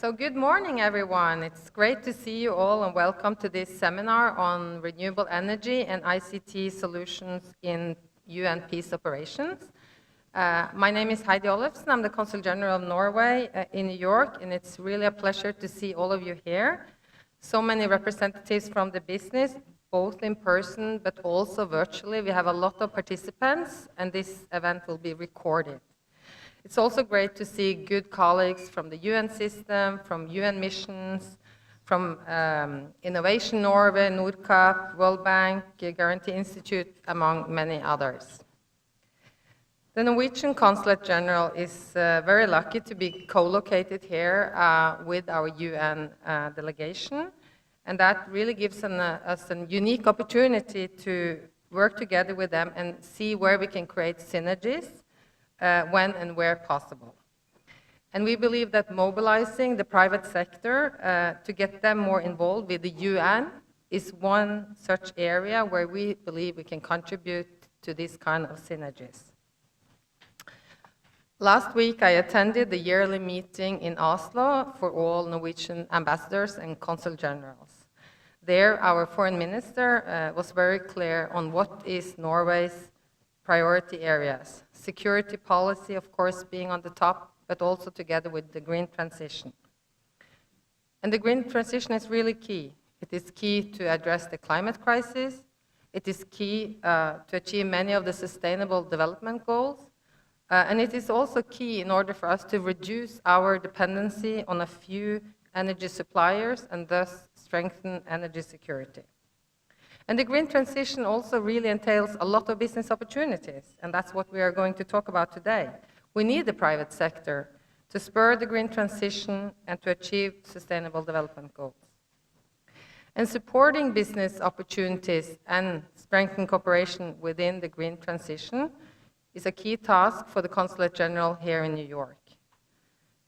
So good morning, everyone. It's great to see you all and welcome to this seminar on renewable energy and ICT solutions in UN peace operations. My name is Heidi Olufsen. I'm the Consul General of Norway in New York, and it's really a pleasure to see all of you here. So many representatives from the business, both in person but also virtually. We have a lot of participants, and this event will be recorded. It's also great to see good colleagues from the UN system, from UN missions, from Innovation Norway, Nordkapp, World Bank, Guarantee Institute, among many others. The Norwegian Consulate General is very lucky to be co-located here with our UN delegation, and that really gives us a unique opportunity to work together with them and see where we can create synergies when and where possible. And we believe that mobilizing the private sector to get them more involved with the UN is one such area where we believe we can contribute to this kind of synergies. Last week, I attended the yearly meeting in Oslo for all Norwegian ambassadors and consul generals. There, our foreign minister was very clear on what is Norway's priority areas. Security policy, of course, being on the top, but also together with the green transition. And the green transition is really key. It is key to address the climate crisis. It is key to achieve many of the sustainable development goals. And it is also key in order for us to reduce our dependency on a few energy suppliers and thus strengthen energy security. And the green transition also really entails a lot of business opportunities, and that's what we are going to talk about today. We need the private sector to spur the green transition and to achieve sustainable development goals. And supporting business opportunities and strengthening cooperation within the green transition is a key task for the Consulate General here in New York.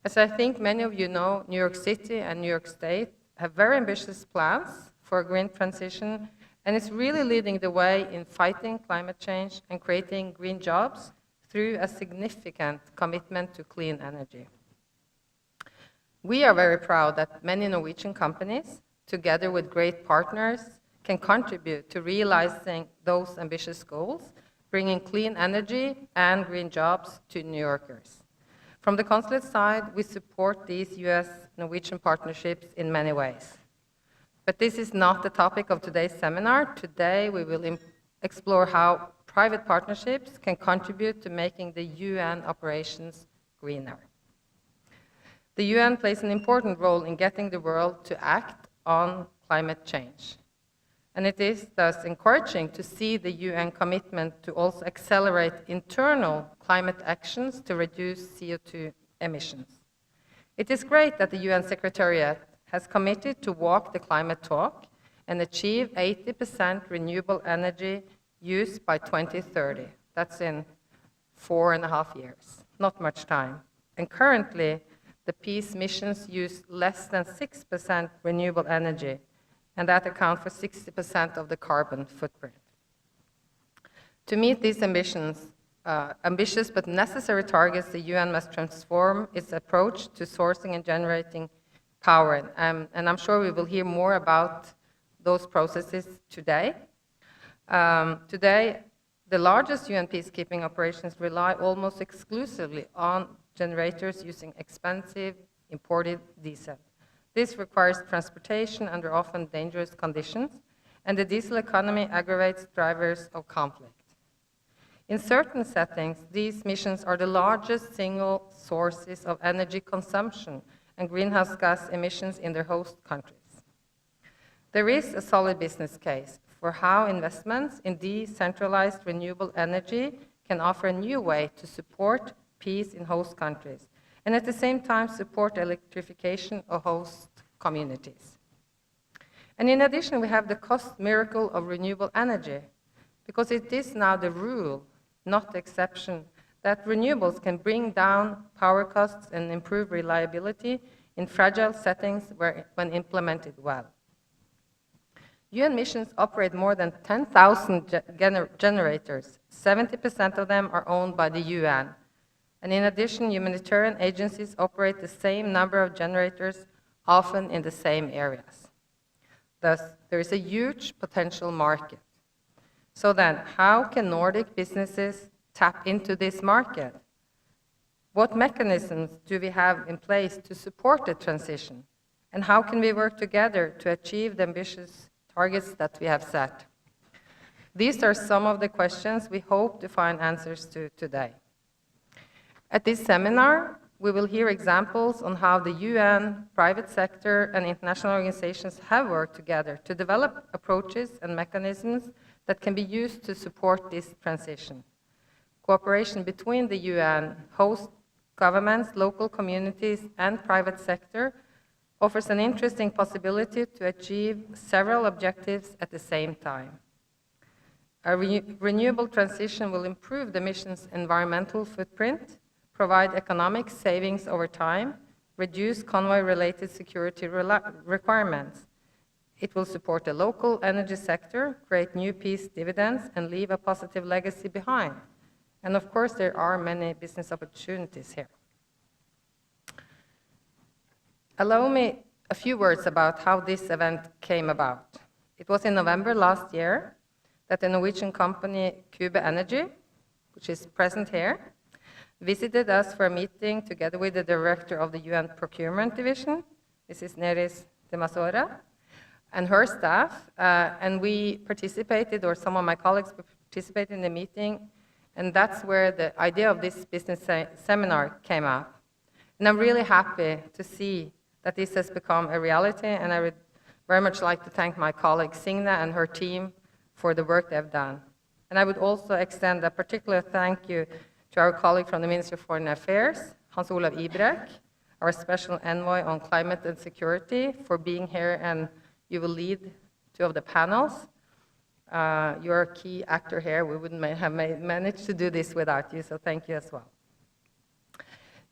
As I think many of you know, New York City and New York State have very ambitious plans for a green transition, and it's really leading the way in fighting climate change and creating green jobs through a significant commitment to clean energy. We are very proud that many Norwegian companies, together with great partners, can contribute to realizing those ambitious goals, bringing clean energy and green jobs to New Yorkers. From the consulate side, we support these US-Norwegian partnerships in many ways. But this is not the topic of today's seminar. Today, we will explore how private partnerships can contribute to making the UN operations greener. The UN plays an important role in getting the world to act on climate change. And it is thus encouraging to see the UN commitment to also accelerate internal climate actions to reduce CO2 emissions. It is great that the UN Secretariat has committed to walk the climate talk and achieve 80% renewable energy use by 2030. That's in 4.5 years, not much time. And currently, the peace missions use less than 6% renewable energy, and that accounts for 60% of the carbon footprint. To meet these ambitious but necessary targets, the UN must transform its approach to sourcing and generating power, and I'm sure we will hear more about those processes today. Today, the largest UN peacekeeping operations rely almost exclusively on generators using expensive imported diesel. This requires transportation under often dangerous conditions, and the diesel economy aggravates drivers of conflict. In certain settings, these missions are the largest single sources of energy consumption and greenhouse gas emissions in their host countries. There is a solid business case for how investments in decentralized renewable energy can offer a new way to support peace in host countries, and at the same time support electrification of host communities. And in addition, we have the cost miracle of renewable energy, because it is now the rule, not the exception, that renewables can bring down power costs and improve reliability in fragile settings when implemented well. UN missions operate more than 10,000 generators. 70% of them are owned by the UN. And in addition, humanitarian agencies operate the same number of generators, often in the same areas. Thus, there is a huge potential market. So then, how can Nordic businesses tap into this market? What mechanisms do we have in place to support the transition? And how can we work together to achieve the ambitious targets that we have set? These are some of the questions we hope to find answers to today. At this seminar, we will hear examples on how the UN, private sector, and international organizations have worked together to develop approaches and mechanisms that can be used to support this transition. Cooperation between the UN, host governments, local communities, and private sector offers an interesting possibility to achieve several objectives at the same time. A renewable transition will improve the mission's environmental footprint, provide economic savings over time, reduce convoy-related security requirements. It will support the local energy sector, create new peace dividends, and leave a positive legacy behind. And of course, there are many business opportunities here. Allow me a few words about how this event came about. It was in November last year that the Norwegian company Cube Energy, which is present here, visited us for a meeting together with the director of the UN Procurement Division, Mrs. Neris de Mazzora, and her staff, and we participated, or some of my colleagues participated in the meeting, and that's where the idea of this business seminar came up. And I'm really happy to see that this has become a reality, and I would very much like to thank my colleague Signe and her team for the work they've done. And I would also extend a particular thank you to our colleague from the Ministry of Foreign Affairs, Hans Olav Ibrek, our special envoy on climate and security, for being here, and you will lead two of the panels. You're a key actor here. We wouldn't have managed to do this without you, so thank you as well.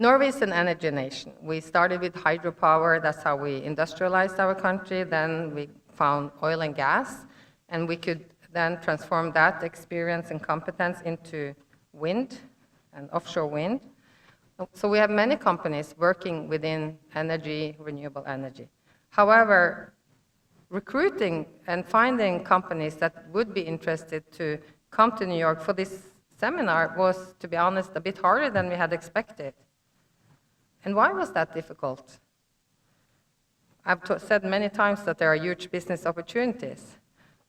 Norway is an energy nation. We started with hydropower. That's how we industrialized our country. Then we found oil and gas, and we could then transform that experience and competence into wind and offshore wind. So we have many companies working within energy, renewable energy. However, recruiting and finding companies that would be interested to come to New York for this seminar was, to be honest, a bit harder than we had expected. And why was that difficult? I've said many times that there are huge business opportunities.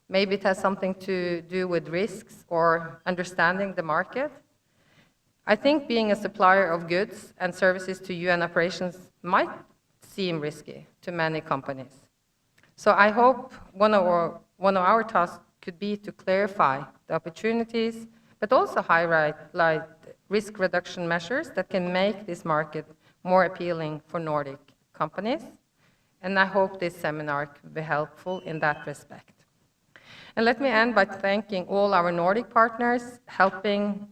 Maybe it has something to do with risks or understanding the market. I think being a supplier of goods and services to UN operations might seem risky to many companies. So I hope one of our tasks could be to clarify the opportunities, but also highlight risk reduction measures that can make this market more appealing for Nordic companies. And I hope this seminar could be helpful in that respect. And let me end by thanking all our Nordic partners helping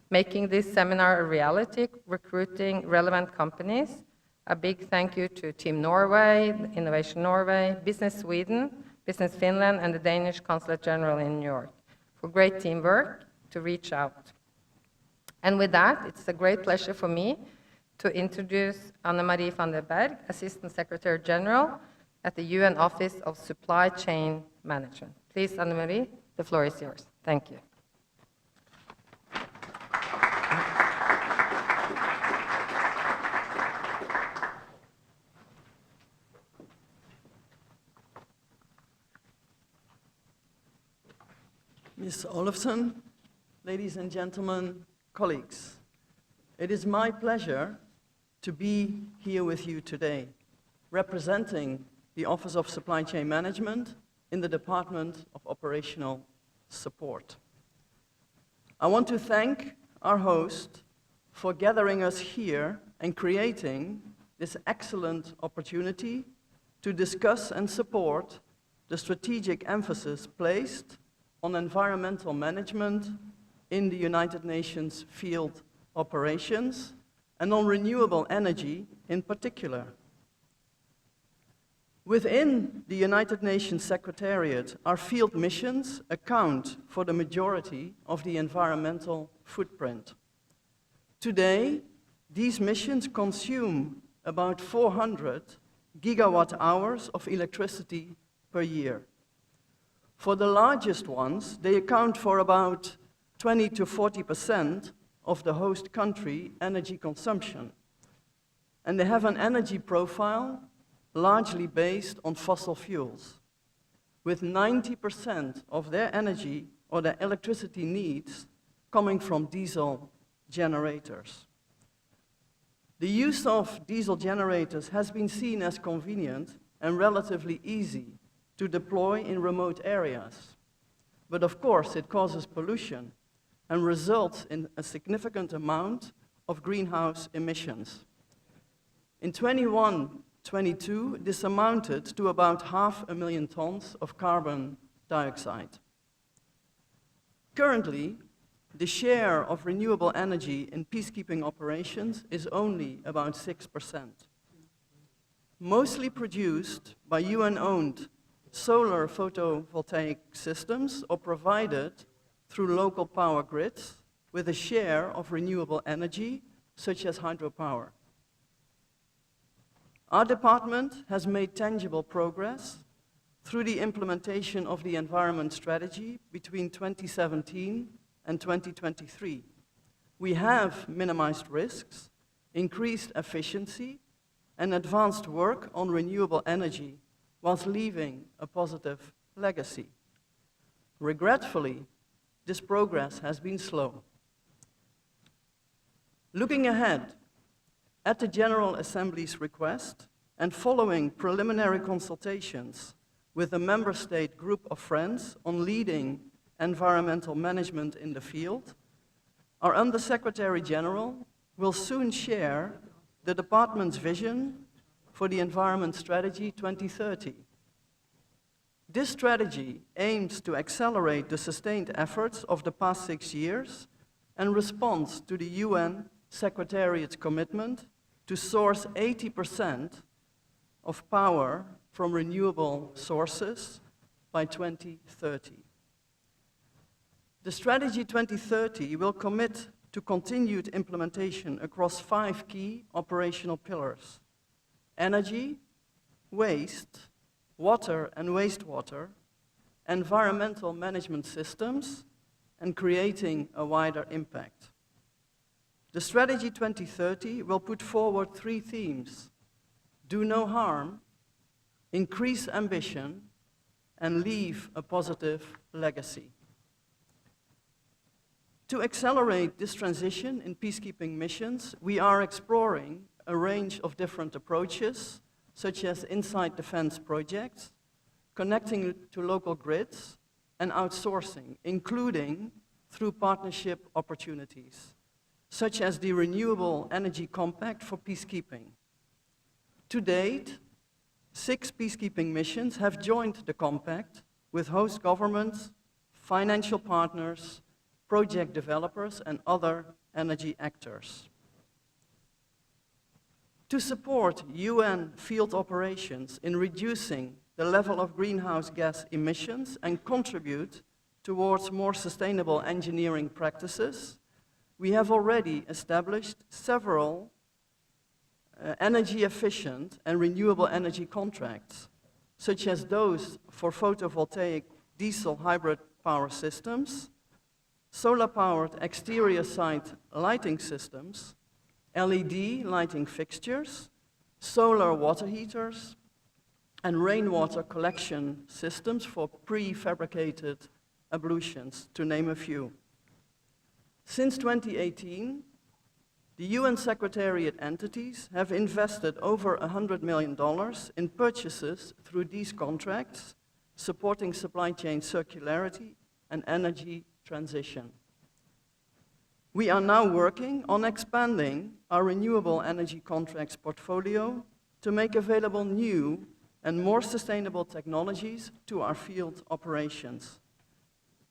making this seminar a reality, recruiting relevant companies. A big thank you to Team Norway, Innovation Norway, Business Sweden, Business Finland, and the Danish Consulate General in New York for great teamwork to reach out. And with that, it's a great pleasure for me to introduce Anne-Marie van der Berg, Assistant Secretary General at the UN Office of Supply Chain Management. Please, Anne-Marie, the floor is yours. Thank you. Ms. Olufsen, ladies and gentlemen, colleagues, it is my pleasure to be here with you today, representing the Office of Supply Chain Management in the Department of Operational Support. I want to thank our host for gathering us here and creating this excellent opportunity to discuss and support the strategic emphasis placed on environmental management in the United Nations field operations and on renewable energy in particular. Within the United Nations Secretariat, our field missions account for the majority of the environmental footprint. Today, These missions consume about 400 gigawatt hours of electricity per year. For the largest ones, they account for about 20 to 40% of the host country energy consumption. And they have an energy profile largely based on fossil fuels, with 90% of their energy or their electricity needs coming from diesel generators. The use of diesel generators has been seen as convenient and relatively easy to deploy in remote areas. But of course, it causes pollution and results in a significant amount of greenhouse emissions. In 21-22, this amounted to about 500,000 tons of carbon dioxide. Currently, the share of renewable energy in peacekeeping operations is only about 6%. Mostly produced by UN-owned solar photovoltaic systems or provided through local power grids with a share of renewable energy, such as hydropower. Our department has made tangible progress through the implementation of the environment strategy between 2017 and 2023. We have minimized risks, increased efficiency, and advanced work on renewable energy whilst leaving a positive legacy. Regretfully, this progress has been slow. Looking ahead, at the General Assembly's request and following preliminary consultations with a member state group of friends on leading environmental management in the field, our Undersecretary General will soon share the department's vision for the Environment Strategy 2030. This strategy aims to accelerate the sustained efforts of the past 6 years and responds to the UN Secretariat's commitment to source 80% of power from renewable sources by 2030. The Strategy 2030 will commit to continued implementation across 5 key operational pillars: energy, waste, water and wastewater, environmental management systems, and creating a wider impact. The Strategy 2030 will put forward 3 themes: do no harm, increase ambition, and leave a positive legacy. To accelerate this transition in peacekeeping missions, we are exploring a range of different approaches, such as inside defense projects, connecting to local grids, and outsourcing, including through partnership opportunities, such as the Renewable Energy Compact for peacekeeping. To date, 6 peacekeeping missions have joined the compact with host governments, financial partners, project developers, and other energy actors. To support UN field operations in reducing the level of greenhouse gas emissions and contribute towards more sustainable engineering practices, we have already established several energy efficient and renewable energy contracts, such as those for photovoltaic diesel hybrid power systems, solar-powered exterior site lighting systems, LED lighting fixtures, solar water heaters, and rainwater collection systems for prefabricated ablutions, to name a few. Since 2018, the UN Secretariat entities have invested over $100 million in purchases through these contracts, supporting supply chain circularity and energy transition. We are now working on expanding our renewable energy contracts portfolio to make available new and more sustainable technologies to our field operations.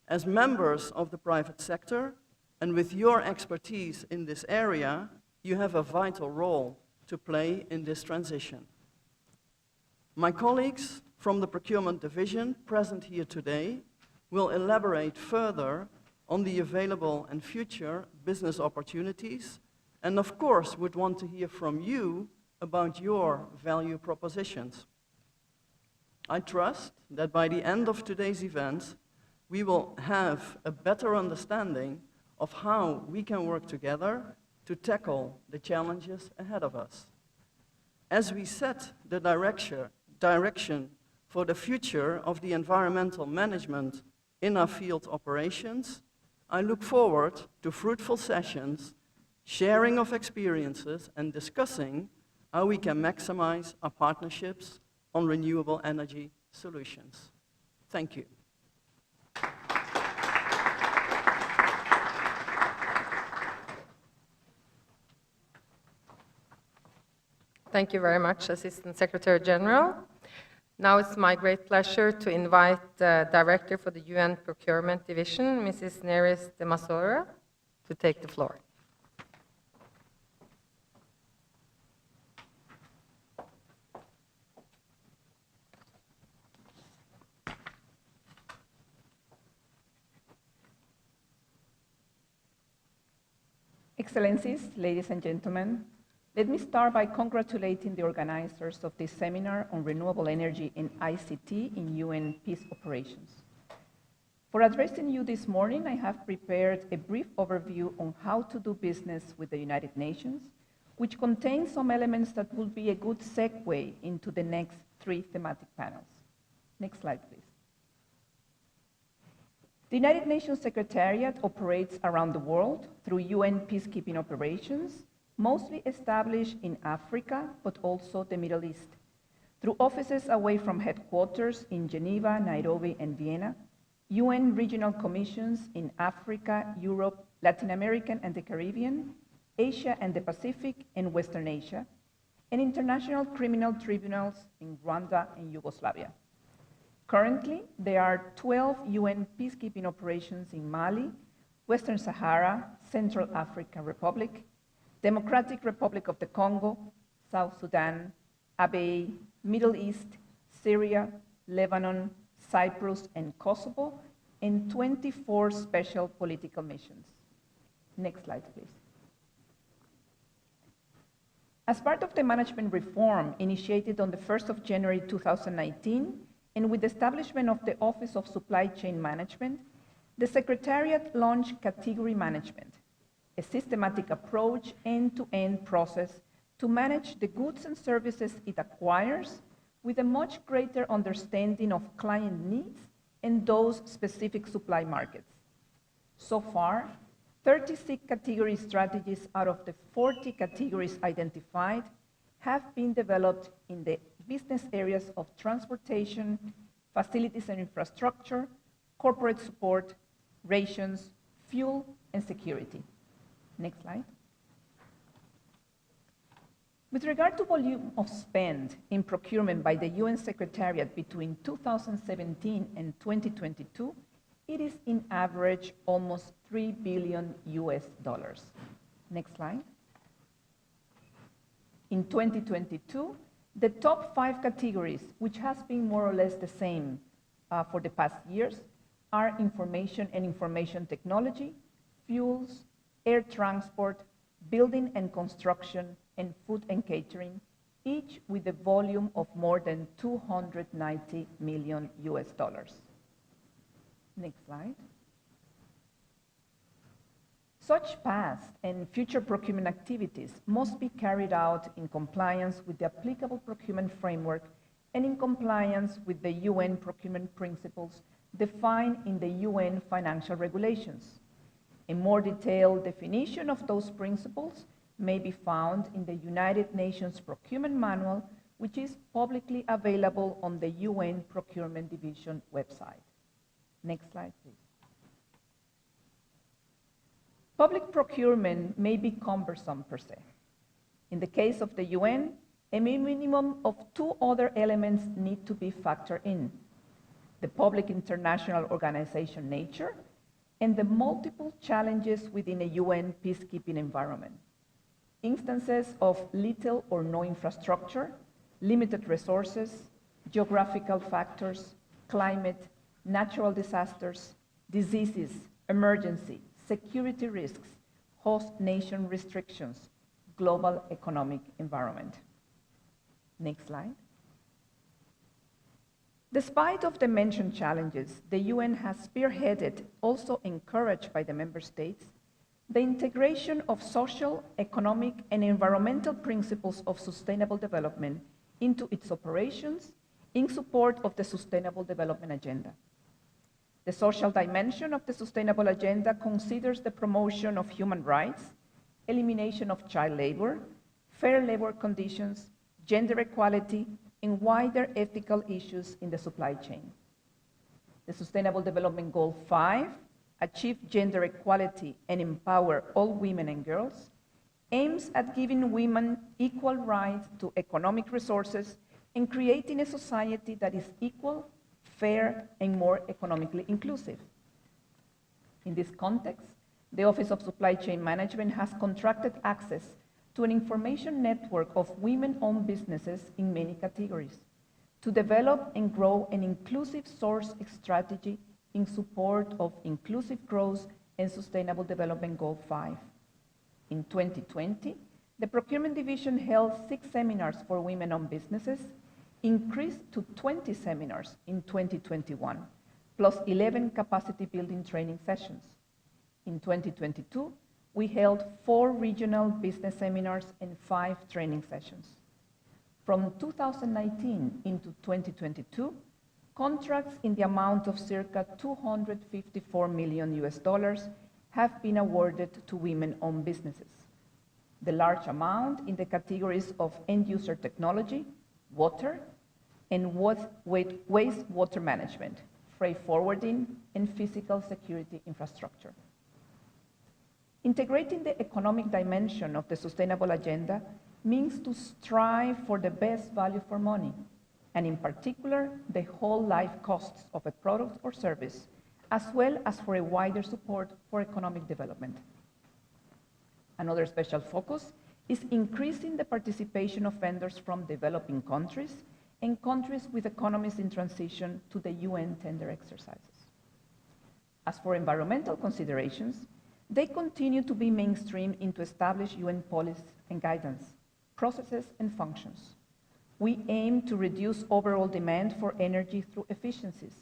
As members of the private sector, and with your expertise in this area, you have a vital role to play in this transition. My colleagues from the Procurement Division present here today will elaborate further on the available and future business opportunities and of course would want to hear from you about your value propositions. I trust that by the end of today's event, we will have a better understanding of how we can work together to tackle the challenges ahead of us. As we set the direction for the future of the environmental management in our field operations, I look forward to fruitful sessions, sharing of experiences, and discussing how we can maximize our partnerships on renewable energy solutions. Thank you. Thank you very much, Assistant Secretary General. Now it's my great pleasure to invite the Director for the UN Procurement Division, Mrs. Neris de Mazzora, to take the floor. Excellencies, ladies and gentlemen, let me start by congratulating the organizers of this seminar on renewable energy and ICT in UN peace operations. For addressing you this morning, I have prepared a brief overview on how to do business with the United Nations, which contains some elements that will be a good segue into the next 3 thematic panels. Next slide, please. The United Nations Secretariat operates around the world through UN peacekeeping operations, mostly established in Africa, but also the Middle East, through offices away from headquarters in Geneva, Nairobi, and Vienna, UN regional commissions in Africa, Europe, Latin America and the Caribbean, Asia and the Pacific, and Western Asia, and international criminal tribunals in Rwanda and Yugoslavia. Currently, there are 12 UN peacekeeping operations in Mali, Western Sahara, Central African Republic, Democratic Republic of the Congo, South Sudan, Abyei, Middle East, Syria, Lebanon, Cyprus, and Kosovo, and 24 special political missions. Next slide, please. As part of the management reform initiated on the 1st of January 2019, and with the establishment of the Office of Supply Chain Management, the Secretariat launched category management, a systematic approach, end-to-end process to manage the goods and services it acquires with a much greater understanding of client needs and those specific supply markets. So far, 36 category strategies out of the 40 categories identified have been developed in the business areas of transportation, facilities and infrastructure, corporate support, rations, fuel, and security. Next slide. With regard to volume of spend in procurement by the UN Secretariat between 2017 and 2022, it is in average almost $3 billion US. Next slide. In 2022, the top 5 categories, which has been more or less the same for the past years, are information and information technology, fuels, air transport, building and construction, and food and catering, each with a volume of more than $290 million US. Next slide. Such past and future procurement activities must be carried out in compliance with the applicable procurement framework and in compliance with the UN procurement principles defined in the UN financial regulations. A more detailed definition of those principles may be found in the United Nations Procurement Manual, which is publicly available on the UN Procurement Division website. Next slide, please. Public procurement may be cumbersome per se. In the case of the UN, a minimum of 2 other elements need to be factored in: the public international organization nature and the multiple challenges within a UN peacekeeping environment. Instances of little or no infrastructure, limited resources, geographical factors, climate, natural disasters, diseases, emergency, security risks, host nation restrictions, global economic environment. Next slide. Despite of the mentioned challenges, the UN has spearheaded, also encouraged by the member states, the integration of social, economic, and environmental principles of sustainable development into its operations in support of the Sustainable Development Agenda. The social dimension of the Sustainable Agenda considers the promotion of human rights, elimination of child labor, fair labor conditions, gender equality, and wider ethical issues in the supply chain. The Sustainable Development Goal 5, Achieve Gender Equality and Empower All Women and Girls, aims at giving women equal rights to economic resources and creating a society that is equal, fair, and more economically inclusive. In this context, the Office of Supply Chain Management has contracted access to an information network of women-owned businesses in many categories to develop and grow an inclusive source strategy in support of inclusive growth and Sustainable Development Goal 5. In 2020, the Procurement Division held 6 seminars for women-owned businesses, increased to 20 seminars in 2021, plus 11 capacity building training sessions. In 2022, we held 4 regional business seminars and 5 training sessions. From 2019 into 2022, contracts in the amount of circa $254 million have been awarded to women-owned businesses. The large amount in the categories of end-user technology, water, and wastewater management, freight forwarding, and physical security infrastructure. Integrating the economic dimension of the Sustainable Agenda means to strive for the best value for money, and in particular, the whole life costs of a product or service, as well as for a wider support for economic development. Another special focus is increasing the participation of vendors from developing countries and countries with economies in transition to the UN tender exercises. As for environmental considerations, they continue to be mainstream into established UN policies and guidance, processes and functions. We aim to reduce overall demand for energy through efficiencies,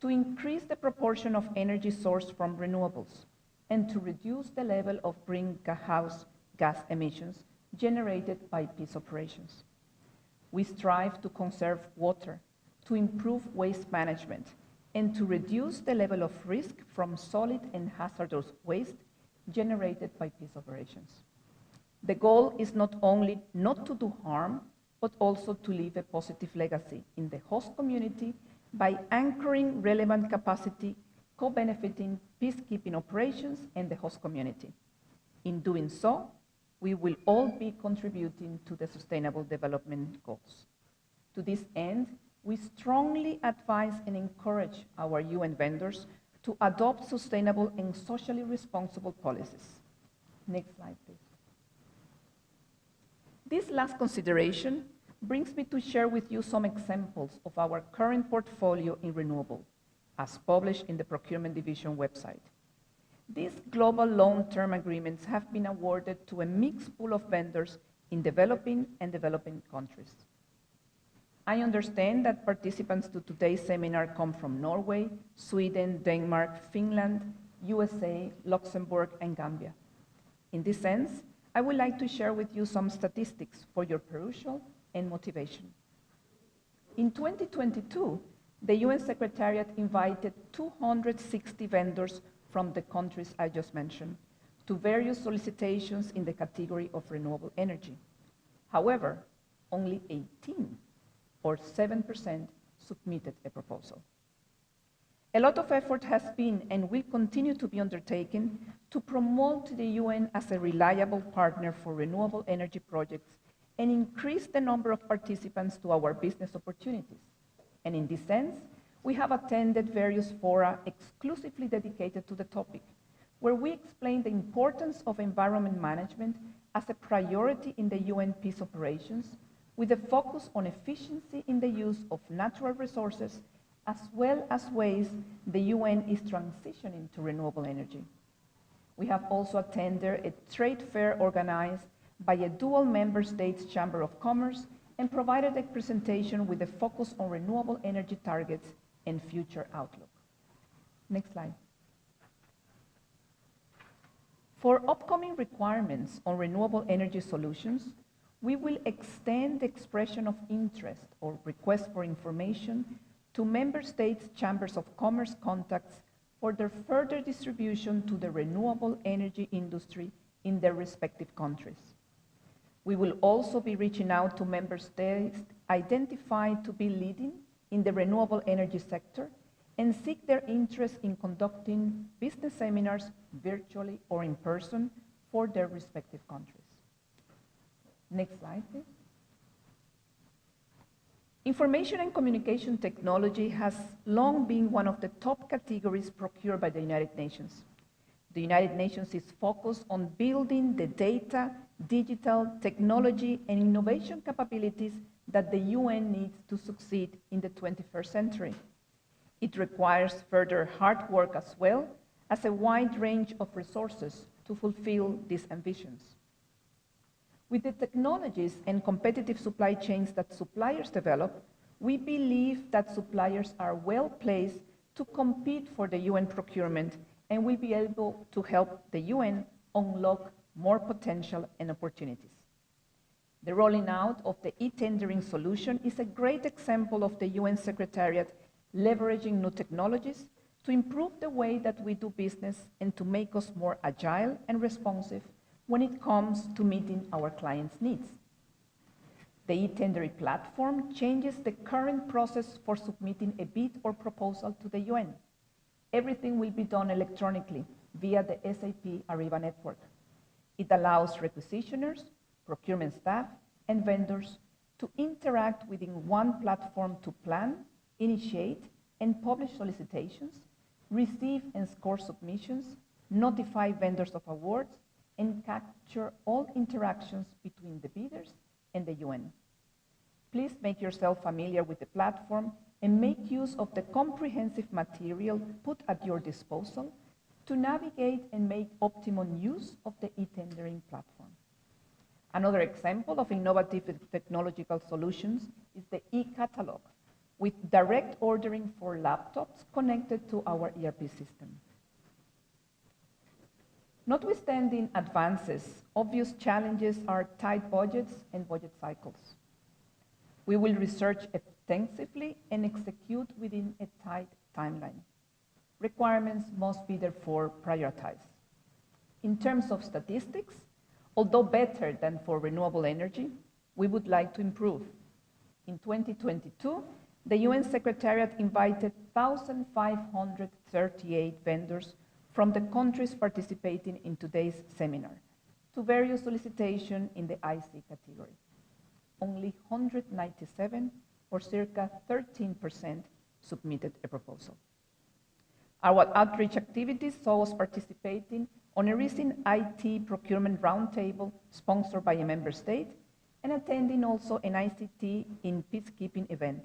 to increase the proportion of energy sourced from renewables, and to reduce the level of greenhouse gas emissions generated by peace operations. We strive to conserve water, to improve waste management, and to reduce the level of risk from solid and hazardous waste generated by peace operations. The goal is not only not to do harm, but also to leave a positive legacy in the host community by anchoring relevant capacity, co-benefiting peacekeeping operations and the host community. In doing so, we will all be contributing to the Sustainable Development Goals. To this end, we strongly advise and encourage our UN vendors to adopt sustainable and socially responsible policies. Next slide, please. This last consideration brings me to share with you some examples of our current portfolio in renewable, as published in the Procurement Division website. These global long-term agreements have been awarded to a mixed pool of vendors in developing and developing countries. I understand that participants to today's seminar come from Norway, Sweden, Denmark, Finland, USA, Luxembourg, and Gambia. In this sense, I would like to share with you some statistics for your perusal and motivation. In 2022, the UN Secretariat invited 260 vendors from the countries I just mentioned to various solicitations in the category of renewable energy. However, only 18, or 7%, submitted a proposal. A lot of effort has been and will continue to be undertaken to promote the UN as a reliable partner for renewable energy projects and increase the number of participants to our business opportunities. And in this sense, we have attended various fora exclusively dedicated to the topic, where we explain the importance of environment management as a priority in the UN peace operations, with a focus on efficiency in the use of natural resources, as well as ways the UN is transitioning to renewable energy. We have also attended a trade fair organized by a dual member states Chamber of Commerce and provided a presentation with a focus on renewable energy targets and future outlook. Next slide. For upcoming requirements on renewable energy solutions, we will extend the expression of interest or request for information to member states' chambers of commerce contacts for their further distribution to the renewable energy industry in their respective countries. We will also be reaching out to member states identified to be leading in the renewable energy sector and seek their interest in conducting business seminars virtually or in person for their respective countries. Next slide, please. Information and communication technology has long been one of the top categories procured by the United Nations. The United Nations is focused on building the data, digital, technology, and innovation capabilities that the UN needs to succeed in the 21st century. It requires further hard work as well as a wide range of resources to fulfill these ambitions. With the technologies and competitive supply chains that suppliers develop, we believe that suppliers are well placed to compete for the UN procurement and will be able to help the UN unlock more potential and opportunities. The rolling out of the e-tendering solution is a great example of the UN Secretariat leveraging new technologies to improve the way that we do business and to make us more agile and responsive when it comes to meeting our clients' needs. The e-tendering platform changes the current process for submitting a bid or proposal to the UN. Everything will be done electronically via the SAP Ariba network. It allows requisitioners, procurement staff, and vendors to interact within one platform to plan, initiate, and publish solicitations, receive and score submissions, notify vendors of awards, and capture all interactions between the bidders and the UN. Please make yourself familiar with the platform and make use of the comprehensive material put at your disposal to navigate and make optimum use of the e-tendering platform. Another example of innovative technological solutions is the e-catalog, with direct ordering for laptops connected to our ERP system. Notwithstanding advances, obvious challenges are tight budgets and budget cycles. We will research extensively and execute within a tight timeline. Requirements must be therefore prioritized. In terms of statistics, although better than for renewable energy, we would like to improve. In 2022, the UN Secretariat invited 1,538 vendors from the countries participating in today's seminar to various solicitations in the IC category. Only 197, or circa 13%, submitted a proposal. Our outreach activities saw us participating on a recent IT procurement roundtable sponsored by a member state and attending also an ICT in peacekeeping event.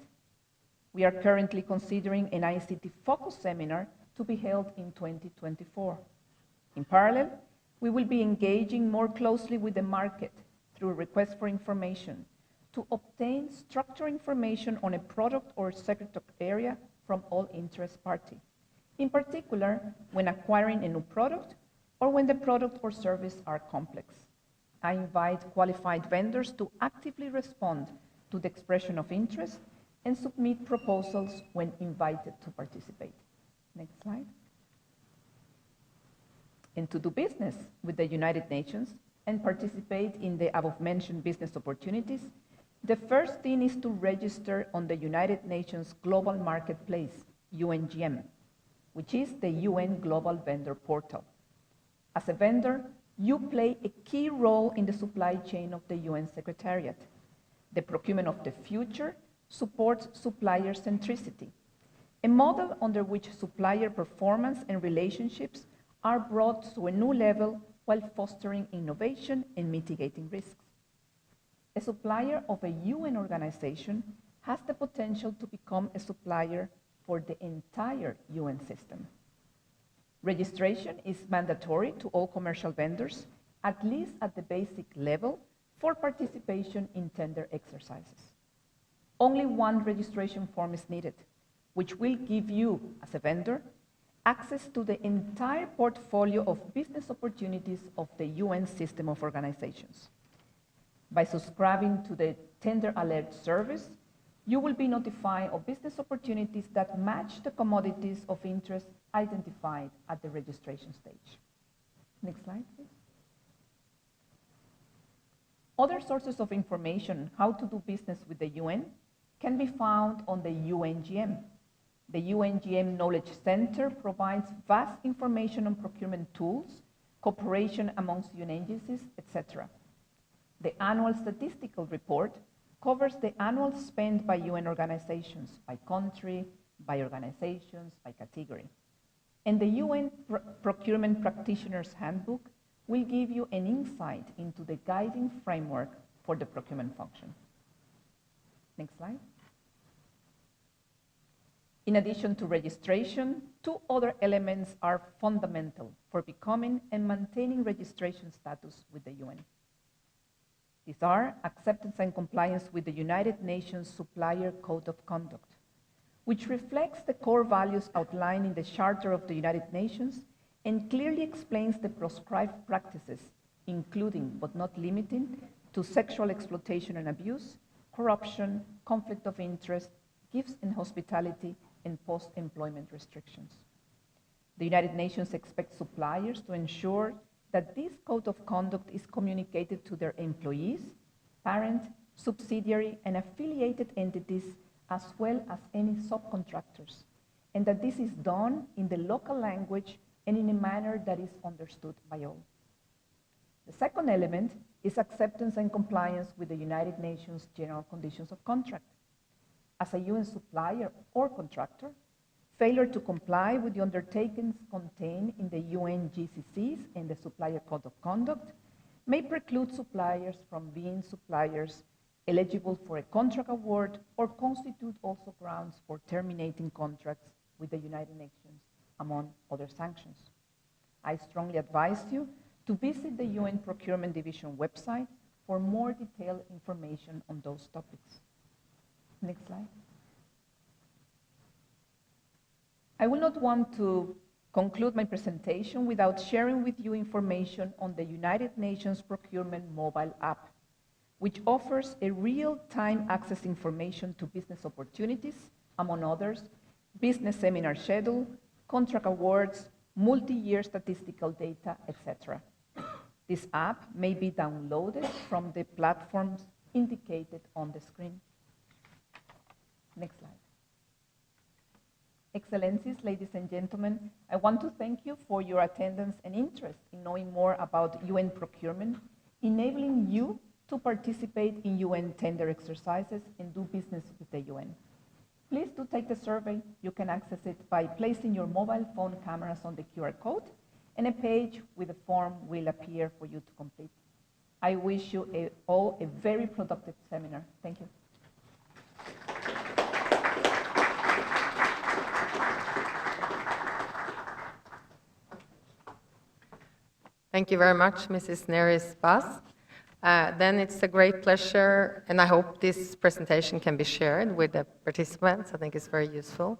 We are currently considering an ICT focus seminar to be held in 2024. In parallel, we will be engaging more closely with the market through requests for information to obtain structured information on a product or sector area from all interest parties, in particular when acquiring a new product or when the product or service are complex. I invite qualified vendors to actively respond to the expression of interest and submit proposals when invited to participate. Next slide. And to do business with the United Nations and participate in the above-mentioned business opportunities, the first thing is to register on the United Nations Global Marketplace, UNGM, which is the UN Global Vendor Portal. As a vendor, you play a key role in the supply chain of the UN Secretariat. The procurement of the future supports supplier centricity, a model under which supplier performance and relationships are brought to a new level while fostering innovation and mitigating risks. A supplier of a UN organization has the potential to become a supplier for the entire UN system. Registration is mandatory to all commercial vendors, at least at the basic level, for participation in tender exercises. Only one registration form is needed, which will give you, as a vendor, access to the entire portfolio of business opportunities of the UN system of organizations. By subscribing to the Tender Alert service, you will be notified of business opportunities that match the commodities of interest identified at the registration stage. Next slide, please. Other sources of information how to do business with the UN can be found on the UNGM. The UNGM Knowledge Center provides vast information on procurement tools, cooperation amongst UN agencies, etc. The annual statistical report covers the annual spend by UN organizations, by country, by organizations, by category. And the UN Procurement Practitioner's Handbook will give you an insight into the guiding framework for the procurement function. Next slide. In addition to registration, two other elements are fundamental for becoming and maintaining registration status with the UN. These are acceptance and compliance with the United Nations Supplier Code of Conduct, which reflects the core values outlined in the Charter of the United Nations and clearly explains the proscribed practices, including but not limited to sexual exploitation and abuse, corruption, conflict of interest, gifts and hospitality, and post-employment restrictions. The United Nations expects suppliers to ensure that this code of conduct is communicated to their employees, parent, subsidiary, and affiliated entities, as well as any subcontractors, and that this is done in the local language and in a manner that is understood by all. The second element is acceptance and compliance with the United Nations General Conditions of Contract. As a UN supplier or contractor, failure to comply with the undertakings contained in the UN GCCs and the Supplier Code of Conduct may preclude suppliers from being suppliers eligible for a contract award or constitute also grounds for terminating contracts with the United Nations, among other sanctions. I strongly advise you to visit the UN Procurement Division website for more detailed information on those topics. Next slide. I will not want to conclude my presentation without sharing with you information on the United Nations Procurement mobile app, which offers a real-time access information to business opportunities, among others, business seminar schedule, contract awards, multi-year statistical data, etc. This app may be downloaded from the platforms indicated on the screen. Next slide. Excellencies, ladies and gentlemen, I want to thank you for your attendance and interest in knowing more about UN procurement, enabling you to participate in UN tender exercises and do business with the UN. Please do take the survey. You can access it by placing your mobile phone cameras on the QR code, and a page with a form will appear for you to complete. I wish you all a very productive seminar. Thank you. Thank you very much, Mrs. Neris. Then it's a great pleasure, and I hope this presentation can be shared with the participants. I think it's very useful.